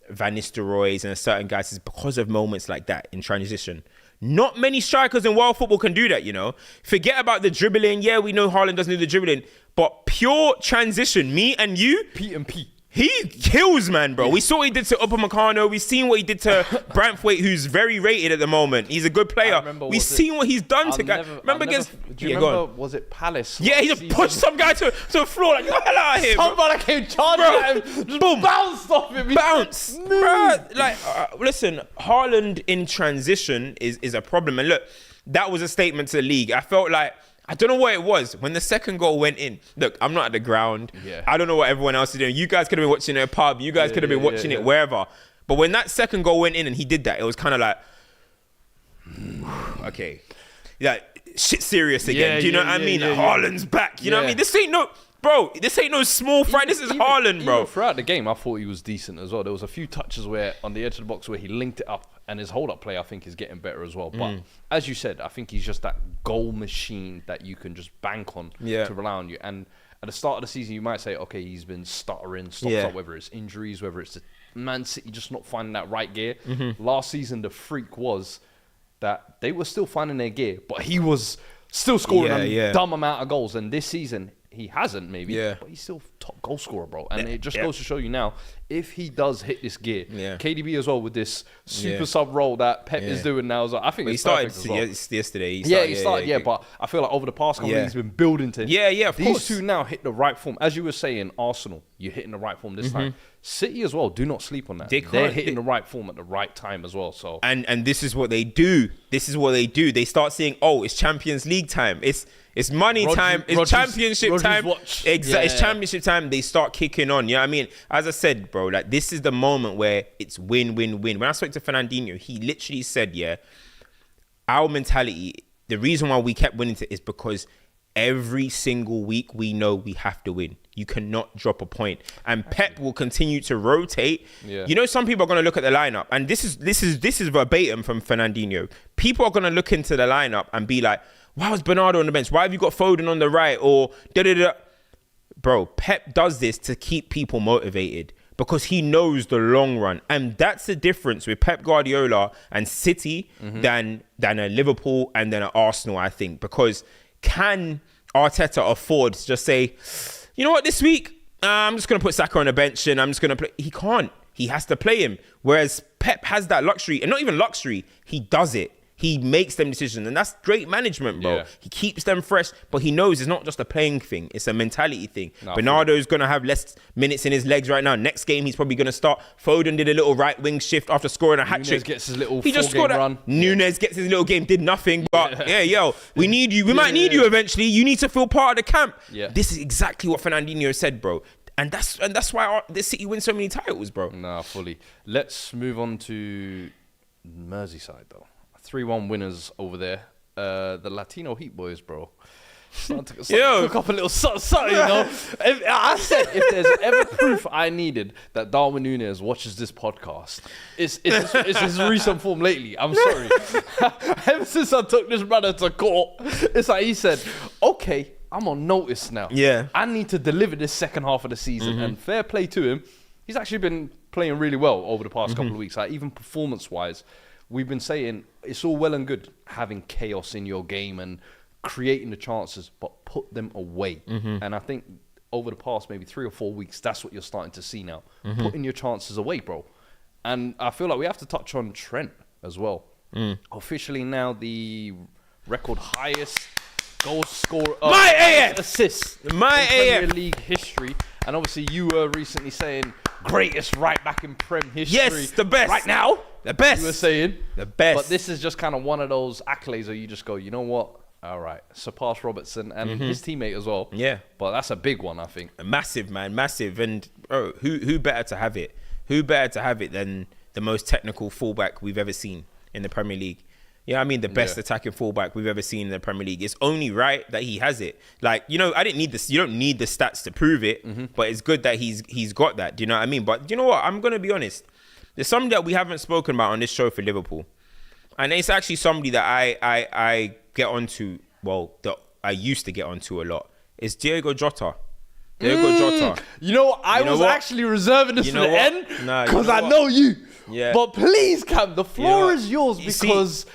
Van Nistelrooy's and certain guys is because of moments like that in transition. Not many strikers in world football can do that, Forget about the dribbling. Yeah, we know Haaland doesn't do the dribbling. But pure transition, me and you. P. He kills, man, bro. We saw what he did to Upamecano. We've seen what he did to Branthwaite, who's very rated at the moment. He's a good player. We've seen what he's done to guys. Do you remember, was it Palace? Yeah, he just pushed some guy to the floor, like, get the hell out of here, bro. Somebody came charging at him, just boom, bounced off him. Bounce. Bro, listen, Haaland in transition is a problem. And look, that was a statement to the league. I felt like, I don't know what it was. When the second goal went in, look, I'm not at the ground. Yeah. I don't know what everyone else is doing. You guys could have been watching it at a pub. You guys could have been watching it wherever. But when that second goal went in and he did that, it was kind of like, okay. Shit serious again. Do you know what I mean? Haaland's back. You know what I mean? This ain't no small fry. This is Haaland, bro. Even throughout the game, I thought he was decent as well. There was a few touches where on the edge of the box where he linked it up, and his hold-up play, I think, is getting better as well. But as you said, I think he's just that goal machine that you can just bank on to rely on you. And at the start of the season, you might say, okay, he's been stuttering, up, whether it's injuries, whether it's the Man City just not finding that right gear. Last season, the freak was that they were still finding their gear, but he was still scoring a dumb amount of goals. And this season, he hasn't but he's still top goal scorer, bro. And it just goes to show you now, if he does hit this gear, KDB as well with this super sub role that Pep is doing now, I think he started yesterday. He started, but I feel like over the past couple of weeks, he's been building to of these course. two now hit the right form. As you were saying, Arsenal, you're hitting the right form this time. City as well, do not sleep on that. They're hitting the right form at the right time as well. So and this is what they do. They start saying, it's Champions League time. It's money time. It's championship time. It's championship time. They start kicking on. You know what I mean? As I said, bro, like, this is the moment where it's win, win, win. When I spoke to Fernandinho, he literally said, our mentality, the reason why we kept winning is because every single week we know we have to win. You cannot drop a point. And Pep will continue to rotate. Some people are going to look at the lineup, and this is verbatim from Fernandinho. People are going to look into the lineup and be like, why was Bernardo on the bench? Why have you got Foden on the right? Or da-da-da. Bro, Pep does this to keep people motivated because he knows the long run. And that's the difference with Pep Guardiola and City than a Liverpool and then an Arsenal, I think. Because can Arteta afford to just say, you know what, this week, I'm just going to put Saka on the bench and I'm just going to play. He can't. He has to play him. Whereas Pep has that luxury, and not even luxury, he does it. He makes them decisions, and that's great management, bro. Yeah. He keeps them fresh, but he knows it's not just a playing thing. It's a mentality thing. Bernardo's going to have less minutes in his legs right now. Next game, he's probably going to start. Foden did a little right wing shift after scoring a hat-trick. Gets his little run. Nunes gets his little game, did nothing. But, we need you. We might need you eventually. You need to feel part of the camp. Yeah. This is exactly what Fernandinho said, bro. And that's why the City win so many titles, bro. Nah, fully. Let's move on to Merseyside, though. 3-1 winners over there. The Latino Heat boys, bro. Took up a little something, you know. I said if there's ever proof I needed that Darwin Núñez watches this podcast, it's his recent form lately. I'm sorry. Ever since I took this brother to court, it's like he said, okay, I'm on notice now. Yeah. I need to deliver this second half of the season. And fair play to him. He's actually been playing really well over the past couple of weeks. Like, even performance-wise, we've been saying it's all well and good having chaos in your game and creating the chances, but put them away. And I think over the past maybe 3 or 4 weeks, that's what you're starting to see now. Putting your chances away, bro. And I feel like we have to touch on Trent as well. Officially now the record highest goal scorer, assists in Premier League history. And obviously you were recently saying greatest right back in Prem history. Yes, the best. Right now. The best. You were saying. The best. But this is just kind of one of those accolades where you just go, you know what? All right. Surpass Robertson and his teammate as well. Yeah. But that's a big one, I think. Massive, man. Massive. And who better to have it? Who better to have it than the most technical fullback we've ever seen in the Premier League? Yeah, I mean, the best attacking fullback we've ever seen in the Premier League. It's only right that he has it. Like, you know, I didn't need this. You don't need the stats to prove it, but it's good that he's got that. Do you know what I mean? But you know what? I'm going to be honest. There's somebody that we haven't spoken about on this show for Liverpool. And it's actually somebody that I get onto, that I used to get onto a lot. It's Diego Jota. Jota. You know, I was actually reserving this for the end because I know you. Yeah. But please, Cam, the floor is yours because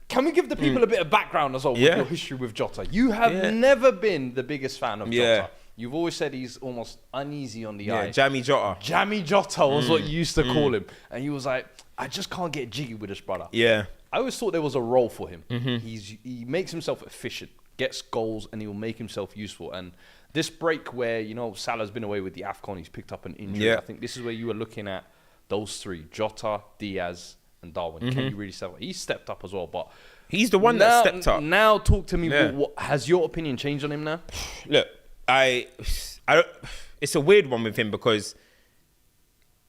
can we give the people a bit of background as well with your history with Jota? You have never been the biggest fan of Jota. You've always said he's almost uneasy on the eye. Jammy Jota. Jammy Jota was what you used to call him. And you was like, I just can't get jiggy with this brother. Yeah. I always thought there was a role for him. He makes himself efficient, gets goals, and he will make himself useful. And this break where, you know, Salah's been away with the AFCON, he's picked up an injury. Yeah. I think this is where you were looking at those three, Jota, Diaz, and Darwin. Can you really step up? He's stepped up as well, but he's the one that stepped up. Now talk to me. What has your opinion changed on him now? Look, I don't, it's a weird one with him because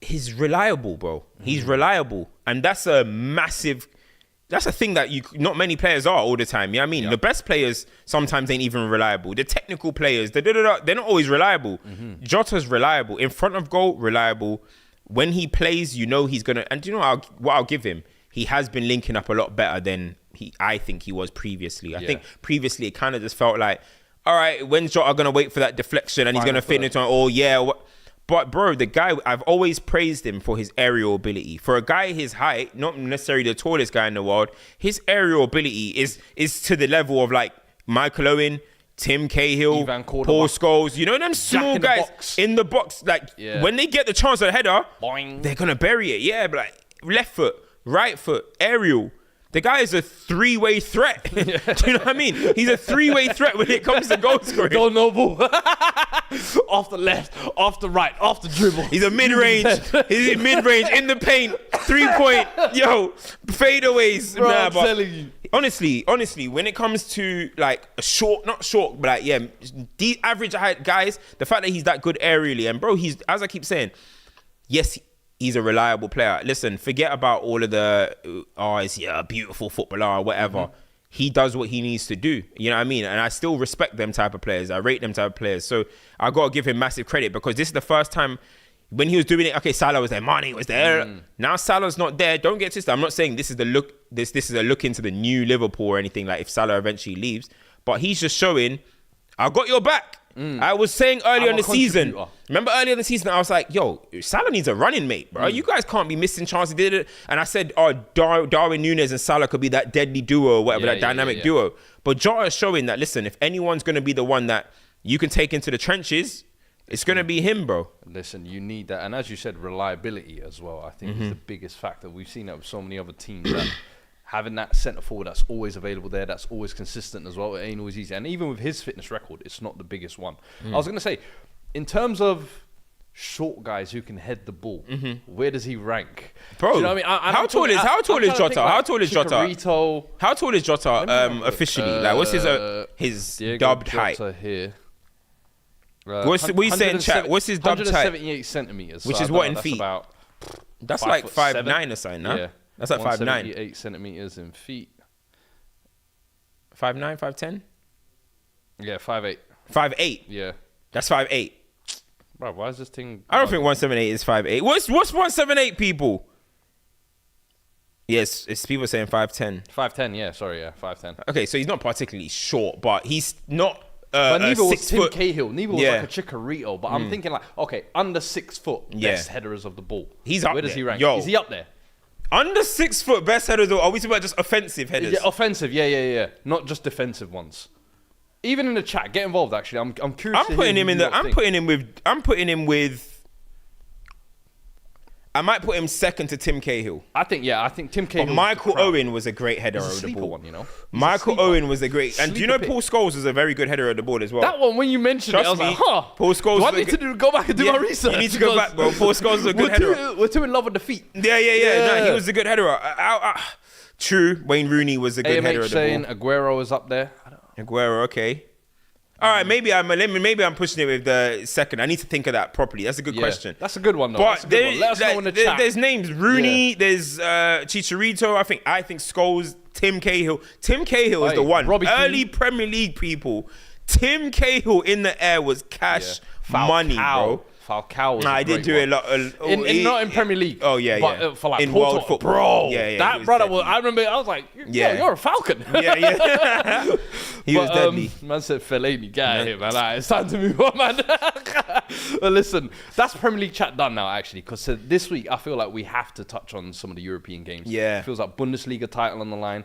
he's reliable, bro. He's reliable. And that's a massive, that's a thing that not many players are all the time. You know what I mean? The best players sometimes ain't even reliable. The technical players, they're not always reliable. Jota's reliable. In front of goal, reliable. When he plays, you know he's going to... And do you know what I'll give him? He has been linking up a lot better than I think he was previously. I think previously it kind of just felt like, all right, when's Jota going to wait for that deflection and he's going to fit into it? But bro, the guy, I've always praised him for his aerial ability. For a guy his height, not necessarily the tallest guy in the world, his aerial ability is to the level of like Michael Owen, Tim Cahill, Paul Scholes, you know them small guys in the box. Like when they get the chance at a header, boing, they're gonna bury it. Yeah, but like left foot, right foot, aerial. The guy is a three-way threat. Do you know what I mean? He's a three-way threat when it comes to goal scoring. Don't know ball. Off the left, off the right, off the dribble. He's a mid-range. He's mid-range in the paint, 3-point. Fadeaways. Bro, I'm telling you. Honestly, when it comes to like not short, but like the average height guys, the fact that he's that good aerially, and bro, he's, as I keep saying, yes, he's a reliable player. Listen, forget about all of the is he a beautiful footballer or whatever. He does what he needs to do. You know what I mean? And I still respect them type of players. I rate them type of players. So I got to give him massive credit because this is the first time when he was doing it. Okay, Salah was there, Mane was there. Now Salah's not there. Don't get twisted. I'm not saying this is the look. This is a look into the new Liverpool or anything like if Salah eventually leaves. But he's just showing, I got your back. I was saying earlier in I'm the a season. contributor. Remember earlier in the season, I was like, "Yo, Salah needs a running mate, bro. You guys can't be missing chances." Did it? And I said, "Oh, Darwin Núñez and Salah could be that deadly duo or whatever, that dynamic duo." But Jota is showing that. Listen, if anyone's going to be the one that you can take into the trenches, it's going to be him, bro. Listen, you need that. And as you said, reliability as well, I think is the biggest factor. We've seen that with so many other teams that having that centre forward that's always available there, that's always consistent as well, it ain't always easy. And even with his fitness record, it's not the biggest one. I was going to say, in terms of short guys who can head the ball, where does he rank? Bro, do you know what I mean? how tall is Jota? How tall is Jota? Chikorito. How tall is Jota officially? Like, what's his dubbed height? Here. What you saying, chat? What's his dubbed height? 178 centimeters. Which so is what in that's feet? About That's like 5'9" or something, no? Yeah. That's like 5'9". 178 centimeters in feet. 5'9", 5'10"? Yeah, 5'8". 5'8". Yeah. That's 5'8". Bro, why is this thing... I don't think 178 is 5'8". What's 178, people? Yes, it's people saying 5'10". 5'10", yeah, sorry, yeah, 5'10". Okay, so he's not particularly short, but he's not But neither was 6 Tim foot. Cahill. Neither was like a Chikorito. But I'm thinking like, okay, under 6 foot, best headers of the ball. He's up Where does there. he rank? Yo. Is he up there? Under 6 foot best headers, or are we talking about just offensive headers? Yeah, offensive, yeah. Not just defensive ones. Even in the chat, get involved. Actually, I'm curious. I'm putting him in the. I'm putting him with. I might put him second to Tim Cahill. I think Tim Cahill. But Michael Owen was a great header He's a over the sleeper ball. one, you know. Michael Owen was a great, and do you know Sleeper Paul Scholes was a very good header at the ball as well. That one, when you mentioned it, I was Trust like, me, huh. Paul Scholes Do I was a need good- to go back and do my research? You need to go back, bro. Paul Scholes was a good header. We're too in love with the feet. Yeah. No, he was a good header. True, Wayne Rooney was a good header AMH at the saying ball. Aguero is up there. Aguero, okay. All right, maybe I'm pushing it with the second. I need to think of that properly. That's a good question. That's a good one, though. But That's a good one. Let us know in the chat. There's names. Rooney, there's Chicharito. I think Scholes, Tim Cahill. Tim Cahill is the one. Robbie Early Keane. Premier League people. Tim Cahill in the air was cash money, bro. Falcao was Nah, a I did great do one. a lot. Not in Premier League. Oh, yeah. But for like in Porto, world football. bro. Yeah, that he brother deadly. was. I remember. I was like, you're a Falcon. Yeah. He was deadly. Man said Fellaini, get out of here, man. Alright, it's time to move on, man. But listen, that's Premier League chat done now, actually, because this week I feel like we have to touch on some of the European games. Yeah. It feels like Bundesliga title on the line,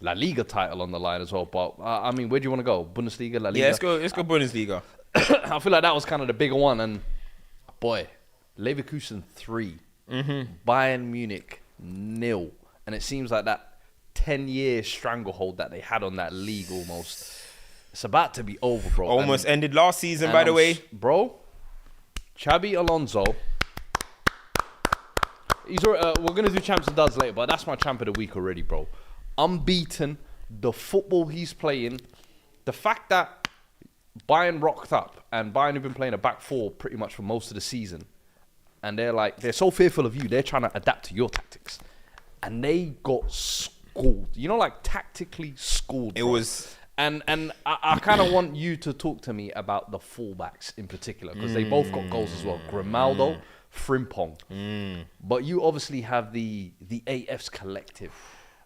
La Liga title on the line as well. But I mean, where do you want to go? Bundesliga, La Liga? Yeah, let's go Bundesliga. I feel like that was kind of the bigger one, and boy, Leverkusen 3, Bayern Munich 0, and it seems like that 10-year stranglehold that they had on that league it's about to be over, bro. Almost ended last season, by the way. Bro, Xabi Alonso. We're going to do champs and duds later, but that's my champ of the week already, bro. Unbeaten, the football he's playing, the fact that Bayern rocked up, and Bayern have been playing a back four pretty much for most of the season, and they're so fearful of you, they're trying to adapt to your tactics, and they got schooled. You know, like tactically schooled. It bro. was... And I kind of want you to talk to me about the fullbacks in particular, because they both got goals as well. Grimaldo, Frimpong. But you obviously have the AF's collective.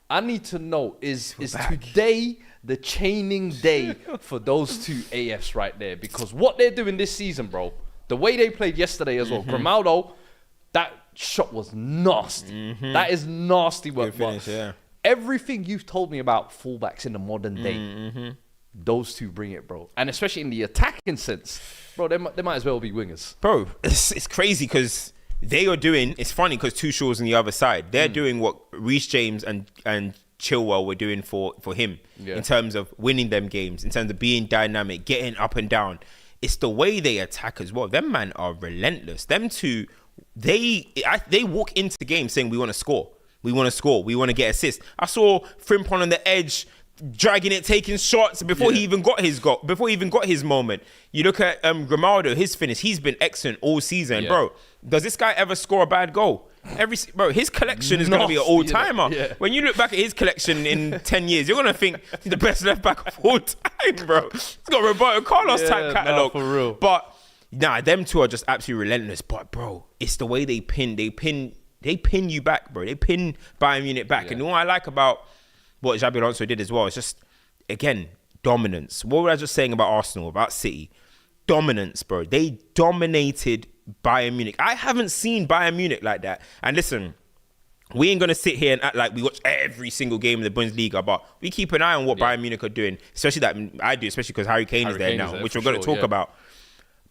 I need to know, is today the chaining day for those two AFs right there? Because what they're doing this season, bro, the way they played yesterday as well, Grimaldo, that shot was nasty. That is nasty work. Good finish, yeah. Everything you've told me about fullbacks in the modern day, those two bring it, bro. And especially in the attacking sense, bro, they might as well be wingers. Bro, it's crazy because they are doing... It's funny because Tuchel's on the other side. They're doing what Reece James and Chilwell were doing for him in terms of winning them games, in terms of being dynamic, getting up and down. It's the way they attack as well. Them man are relentless. Them two, they walk into the game saying, we want to score. We want to score. We want to get assists. I saw Frimpong on the edge, dragging it, taking shots before he even got his goal, before he even got his moment. You look at Grimaldo, his finish. He's been excellent all season, bro. Does this guy ever score a bad goal? His collection is going to be an all-timer. Yeah. When you look back at his collection in 10 years, you're going to think he's the best left back of all time, bro. He's got Roberto Carlos type catalogue. For real. But nah, them two are just absolutely relentless. But bro, it's the way they pin you back, bro. They pin Bayern Munich back. And what I like about what Xabi Alonso did as well is just, again, dominance. What was I just saying about Arsenal, about City? dominance, bro. They dominated Bayern Munich. I haven't seen Bayern Munich like that. And listen, we ain't going to sit here and act like we watch every single game in the Bundesliga, but we keep an eye on what Bayern Munich are doing, especially that I do, especially because Harry Kane is there now, which we're going to talk about.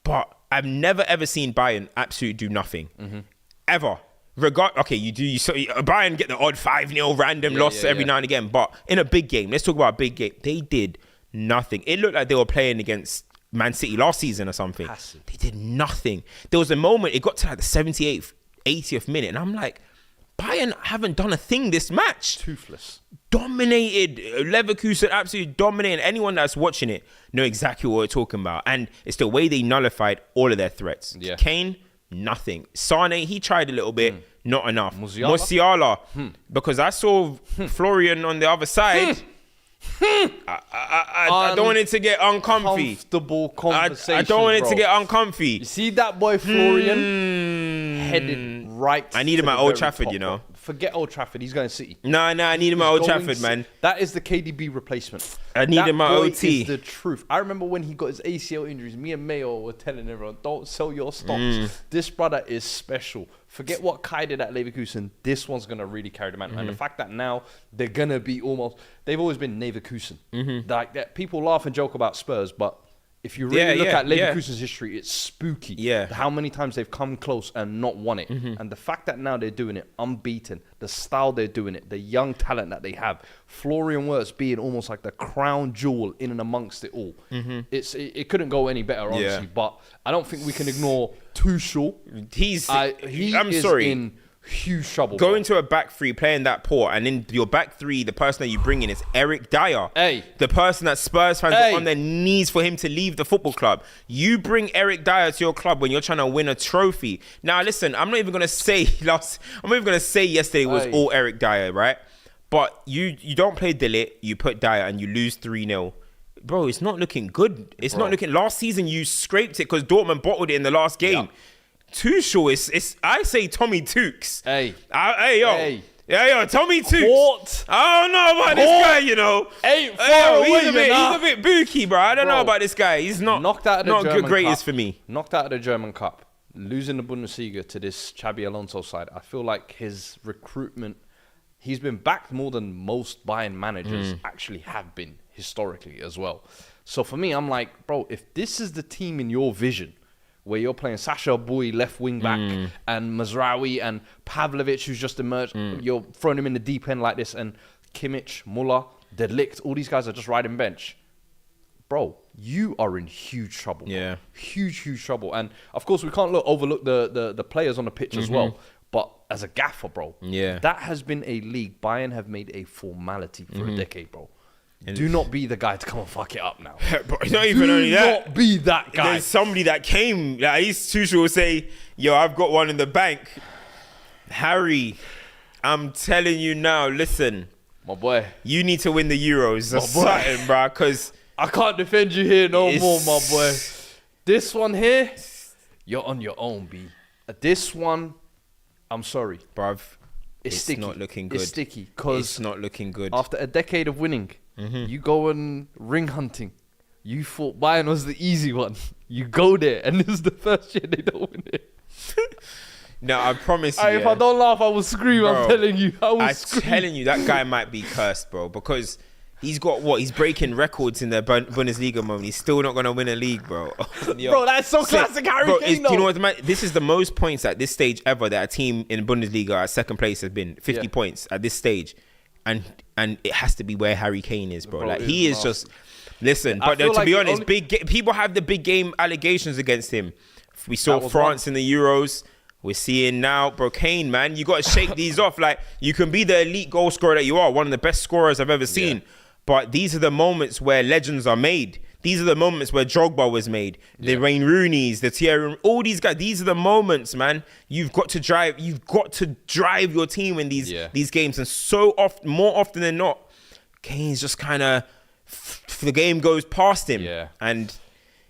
But I've never, ever seen Bayern absolutely do nothing. Ever. Bayern get the odd 5-0 random loss every now and again, but in a big game, let's talk about a big game, they did nothing. It looked like they were playing against Man City last season or something. Passive. They did nothing. There was a moment, it got to like the 78th, 80th minute, and I'm like, Bayern haven't done a thing this match. Toothless. Dominated. Leverkusen absolutely dominated. Anyone that's watching it know exactly what we're talking about. And it's the way they nullified all of their threats. Yeah. Kane, nothing. Sane, he tried a little bit, not enough. Musiala. Because I saw Florian on the other side. I don't want it to get uncomfy. Comfortable conversation. I don't want it to get uncomfy. You see that boy Florian headed right. I need him at Old Trafford, you know. Forget Old Trafford. He's going to City. No, I need him at Old Trafford, man. That is the KDB replacement. I need him at OT. Is the truth. I remember when he got his ACL injuries. Me and Mayo were telling everyone, "Don't sell your stocks. This brother is special. Forget what Kai did at Leverkusen. This one's going to really carry the man." And the fact that now they're going to be they've always been Leverkusen. Like that, people laugh and joke about Spurs, but if you really look at Leverkusen's history, it's spooky. How many times they've come close and not won it. And the fact that now they're doing it unbeaten, the style they're doing it, the young talent that they have, Florian Wirtz being almost like the crown jewel in and amongst it all. It couldn't go any better, honestly. But I don't think we can ignore Tuchel. I'm sorry. In huge trouble. Going to a back three, playing that poor, and in your back three, the person that you bring in is Eric Dyer. The person that Spurs fans are on their knees for him to leave the football club. You bring Eric Dyer to your club when you're trying to win a trophy. Now, listen, I'm not even going to say yesterday was all Eric Dyer, right? But you don't play De Ligt, you put Dyer, and you lose 3-0. Bro, it's not looking good. It's not looking... Last season, you scraped it because Dortmund bottled it in the last game. Tuchel, it's I say Tommy Tukes. Tommy Tukes. Court. I don't know about this guy, you know. He's a bit booky, bro. I don't know about this guy. He's not knocked out of the German greatest Cup. For me. Knocked out of the German Cup, losing the Bundesliga to this Xabi Alonso side. I feel like his recruitment, he's been backed more than most Bayern managers actually have been historically as well. So for me, I'm like, bro, if this is the team in your vision, where you're playing Sasha Boy left wing back and Mazraoui and Pavlovic who's just emerged, you're throwing him in the deep end like this, and Kimmich, Muller, De Ligt, all these guys are just riding bench. Bro, you are in huge trouble. Yeah. Huge trouble. And of course, we can't overlook the players on the pitch as well. But as a gaffer, bro, that has been a league Bayern have made a formality for a decade, bro. Do not be the guy to come and fuck it up now. But it's not even only that. Do not be that guy. There's somebody that came. Like, Tuchel will say, yo, I've got one in the bank. Harry, I'm telling you now, listen. My boy. You need to win the Euros or something, bro, because... I can't defend you here no more, my boy. This one here, you're on your own, B. This one, I'm sorry. Bruv, it's sticky. Not looking good. It's sticky. Because it's not looking good. After a decade of winning, you go and ring hunting. You thought Bayern was the easy one. You go there, and this is the first year they don't win it. No, I promise you. If I don't laugh, I will scream. Bro, I'm telling you. I'm telling you, that guy might be cursed, bro, because he's got what? He's breaking records in the Bundesliga moment. He's still not going to win a league, bro. Yo, bro, that's so classic Harry Kane, do you know what? This is the most points at this stage ever that a team in Bundesliga at second place has been. 50 points at this stage. And it has to be where Harry Kane is, bro. Like, he is just... Listen, but to be honest, people have the big game allegations against him. We saw France in the Euros. We're seeing now, bro, Kane, man. You got to shake these off. Like, you can be the elite goal scorer that you are, one of the best scorers I've ever seen. Yeah. But these are the moments where legends are made. These are the moments where Drogba was made. The Wayne Rooney's, the Thierry, all these guys. These are the moments, man. You've got to drive your team in these games. And more often than not, Kane's just kind of, the game goes past him. Yeah. And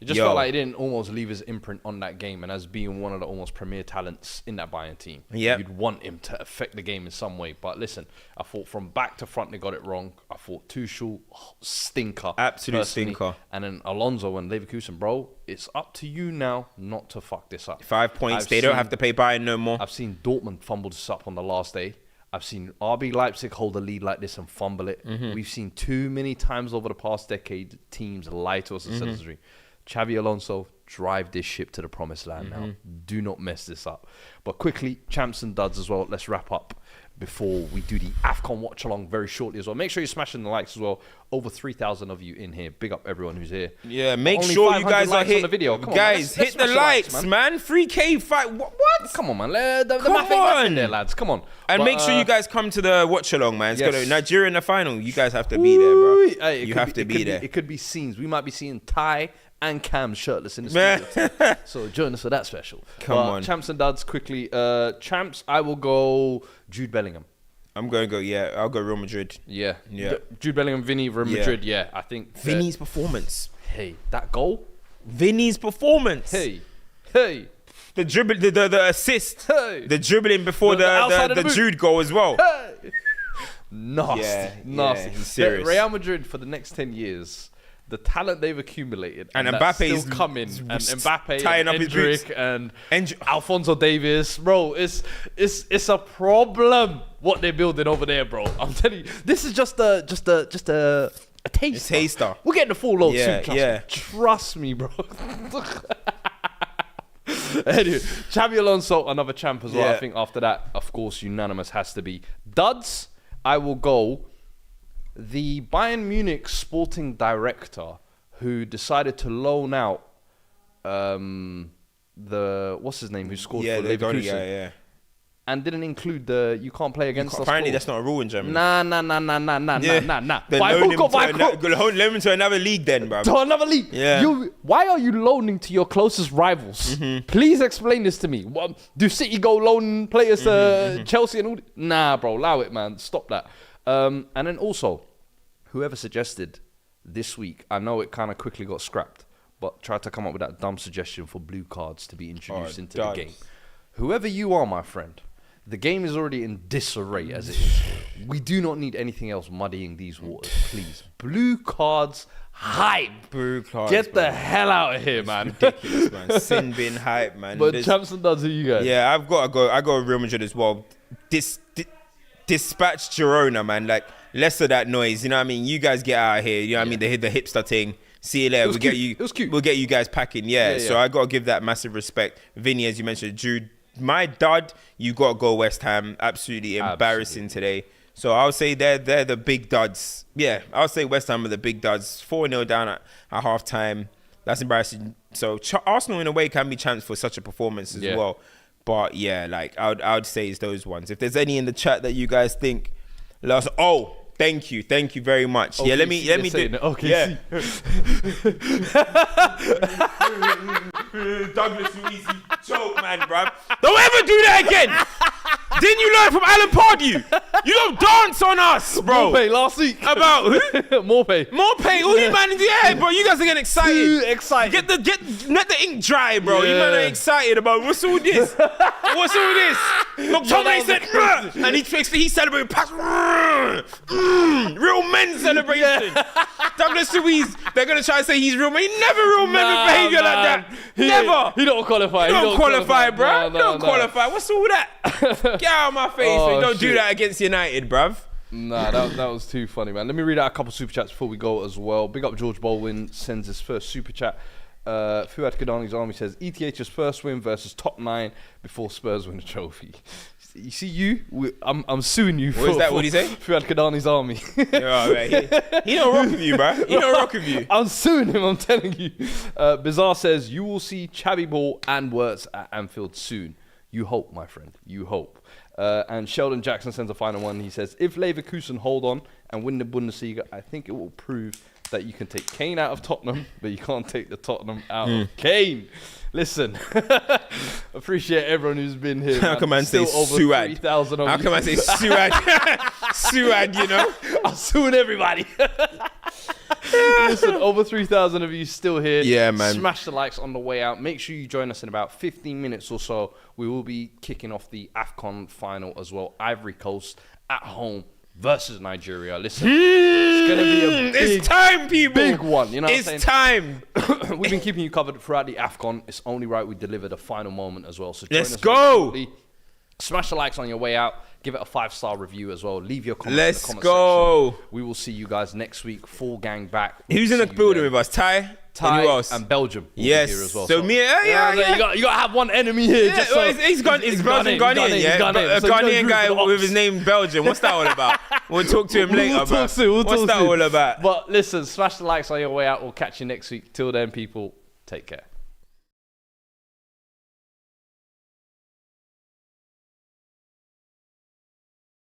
It just felt like he didn't almost leave his imprint on that game, and as being one of the almost premier talents in that Bayern team, you'd want him to affect the game in some way. But listen, I thought from back to front they got it wrong. I thought Tuchel, stinker. Absolute stinker. And then Alonso and Leverkusen, bro, it's up to you now not to fuck this up. 5 points, they don't have to pay Bayern no more. I've seen Dortmund fumble this up on the last day. I've seen RB Leipzig hold a lead like this and fumble it. We've seen too many times over the past decade teams lie to us as citizenry. Xabi Alonso, drive this ship to the promised land now. Do not mess this up. But quickly, champs and duds as well. Let's wrap up before we do the AFCON watch along very shortly as well. Make sure you're smashing the likes as well. Over 3,000 of you in here. Big up everyone who's here. Yeah, make sure you guys are on the video. Come guys, on, hit the likes, man. 3K fight. What? Come on, man. The math ain't there, lads. Come on. And make sure you guys come to the watch along, man. It's gonna Nigeria in the final. You guys have to be there, bro. Hey, you have to be there. It could be scenes. We might be seeing Ty and Cam shirtless in the studio. So join us for that special. Come on. Champs and duds, quickly. Champs, I will go Jude Bellingham. I'm going to go, I'll go Real Madrid. Yeah. Yeah. Jude Bellingham, Vinny, Real Madrid, I think. Vinny's performance. Hey, that goal? Vinny's performance. Hey. The dribble, the assist. Hey. The dribbling before the Jude goal as well. Hey. Nasty. Yeah, he's serious. Real Madrid for the next 10 years, the talent they've accumulated and Mbappe's still coming, and Mbappe tying and up his boots. and Alphonso Davies, bro, it's a problem what they're building over there, bro. I'm telling you, this is just a taster. A taster. We're getting the full load soon. Yeah. Trust me, bro. Anyway, Xabi Alonso, another champ as well. I think after that, of course, unanimous has to be duds. I will go the Bayern Munich sporting director who decided to loan out what's his name who scored for Leverkusen and didn't include the you can't play against us. Apparently that's not a rule in Germany. Nah. Loan him to another league then, bro. To another league? Yeah. Why are you loaning to your closest rivals? Please explain this to me. What, do City go loan players to Chelsea and all? Nah, bro, allow it, man. Stop that. And then also, whoever suggested this week, I know it kind of quickly got scrapped, but tried to come up with that dumb suggestion for blue cards to be introduced into the game. Whoever you are, my friend, the game is already in disarray as it is. We do not need anything else muddying these waters, please. Blue cards hype. Blue cards. Get the hell out of here, man. Ridiculous, man. Sin bin hype, man. But champs and duds, who you guys? Yeah, I've got to go. I go Real Madrid as well. Dispatch Girona, man. Like, less of that noise. You know what I mean? You guys get out of here. You know what I mean? The hipster thing. See you later. We'll get you. It was cute. We'll get you guys packing. Yeah. So I got to give that massive respect. Vinny, as you mentioned, Jude. My dud, you got to go West Ham. Absolutely embarrassing today. So I'll say they're the big duds. Yeah, I'll say West Ham are the big duds. 4-0 down at half time. That's embarrassing. So Arsenal in a way can be champs for such a performance as well. But yeah, like I would say it's those ones. If there's any in the chat that you guys think, let us. Oh, thank you very much. Okay, yeah, let me do. Okay, yeah. Douglas Luiz, choke, man, bruv. Don't ever do that again. Didn't you learn from Alan Pardew? You don't dance on us, bro. Morpay last week. About who? Morpay. All you man, bro. You guys are getting excited. Too excited. Let the ink dry, bro. You man are excited about what's all this? What's all this? McTominay said, and he celebrated past. Real men celebration. Douglas Luiz, they're gonna try to say he's real man. He never real men with behavior like that. Never. He don't qualify. He don't qualify, bro. He don't qualify. What's all that? Get out of my face. Don't do that against United, bruv. Nah, that was too funny, man. Let me read out a couple super chats before we go as well. Big up George Baldwin sends his first super chat. Fuad Kadani's Army says ETH's first win versus top 9 before Spurs win the trophy. You see I'm suing you. What is that? What did he say? Fuad Kadani's Army. He don't rock with you, bro. He don't rock with you. I'm suing him, I'm telling you. Bizarre says you will see Xabi Ball and Wirtz at Anfield soon. You hope, my friend. You hope. And Sheldon Jackson sends a final one. He says, if Leverkusen hold on and win the Bundesliga, I think it will prove that you can take Kane out of Tottenham, but you can't take the Tottenham out of Kane. Listen, appreciate everyone who's been here. How come I say Suad? 3,000 of How come I say Suad? Suad, you know? I'm suing everybody. Listen, over 3,000 of you still here. Yeah, man. Smash the likes on the way out. Make sure you join us in about 15 minutes or so. We will be kicking off the AFCON final as well. Ivory Coast at home versus Nigeria. Listen, it's going to be a big, it's time, people. Big one. You know what I'm It's saying? time. We've been keeping you covered throughout the AFCON. It's only right we deliver the final moment as well. So join Let's us go. shortly. Smash the likes on your way out. Give it a 5-star review as well. Leave your comments Let's in the comment go. section. We will see you guys next week. Full gang back. Who's in the building with us? Ty? Ty and who else? and Belgium will be Yes. here as well. So me, yeah. You got to have one enemy here. Yeah, just so well, he's Belgian Ghanaian, yeah. But a Ghanaian guy with his name Belgian. What's that all about? We'll talk to him later. We'll talk soon. What's that all about? But listen, smash the likes on your way out. We'll catch you next week. Till then, people, take care.